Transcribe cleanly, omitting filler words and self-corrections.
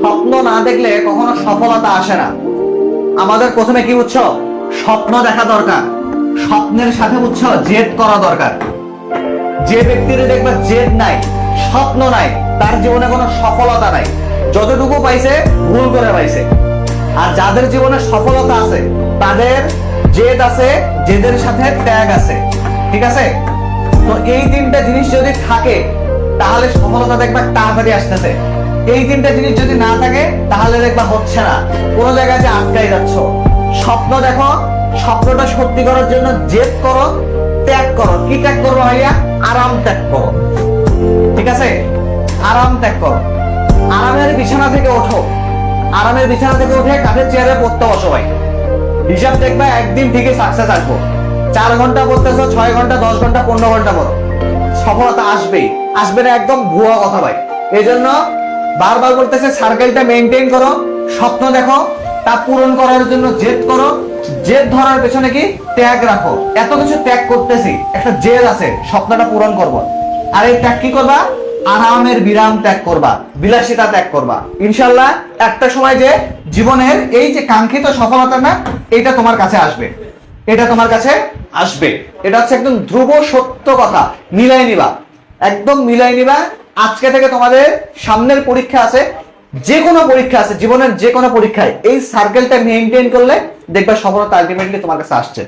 স্বপ্ন না দেখলে কখনো সফলতা আসে না। আমাদের প্রথমে কি বুঝছো, স্বপ্ন দেখা দরকার, স্বপ্নের সাথে বুঝছো জেদ করা দরকার। যে ব্যক্তির দেখবে জেদ নাই, স্বপ্ন নাই, তার জীবনে কোনো সফলতা নাই। যতটুকু পাইছে ভুল করে পাইছে। আর যাদের জীবনে সফলতা আছে তাদের জেদ আছে, জেদের সাথে ত্যাগ আছে। ঠিক আছে? তো এই তিনটা জিনিস যদি থাকে তাহলে সফলতা দেখবা তাড়াতাড়ি আসতেছে। এই তিনটা জিনিস যদি না থাকে তাহলে দেখবা হচ্ছে না, কোনো জায়গায় যে আটকাই যাচ্ছ। স্বপ্ন দেখো, স্বপ্নটা সত্যি করার জন্য জেদ করো, ত্যাগ করো। কি ত্যাগ করবো ভাইয়া? আরাম ত্যাগ করো। ঠিক আছে? আরাম ত্যাগ করো। আরামের বিছানা থেকে ওঠো, আরামের বিছানা থেকে উঠে কাঠের চেয়ারে পড়তে বসো ভাই। হিসাব দেখবা একদিন ঠিকই সাকসেস আসবো। 4 ঘন্টা পড়তেছো, 6 ঘন্টা, 10 ঘন্টা, 15 ঘন্টা পড়ো, সফলতা আসবেই। আসবে না একদম ভুয়া কথা ভাই। এই জন্য বারবার বলতেছে সার্কেলটা মেনটেন করো, স্বপ্ন দেখো, তা পূরণ করার জন্য জেদ করো, জেদ ধরার পেছনে কি ত্যাগ রাখো। এত কিছু ত্যাগ করতেছি, একটা জেদ আছে স্বপ্নটা পূরণ করব। আর এই ত্যাগ কি করবা? আরামের বিরাম ত্যাগ করবা, বিলাসিতা ত্যাগ করবা। ইনশাল্লাহ একটা সময় যে জীবনের এই যে কাঙ্ক্ষিত সফলতা না, এটা তোমার কাছে আসবে, এটা তোমার কাছে আসবে। এটা হচ্ছে একদম ধ্রুব সত্য কথা। মিলাই নিবা, একদম মিলাই নিবা। আজকে থেকে তোমাদের সামনের পরীক্ষা আছে, যে কোনো পরীক্ষা আছে, জীবনের যে কোনো পরীক্ষায় এই সার্কেলটা মেইনটেইন করলে দেখবা সফলতা আলটিমেটলি তোমার কাছে আসছে।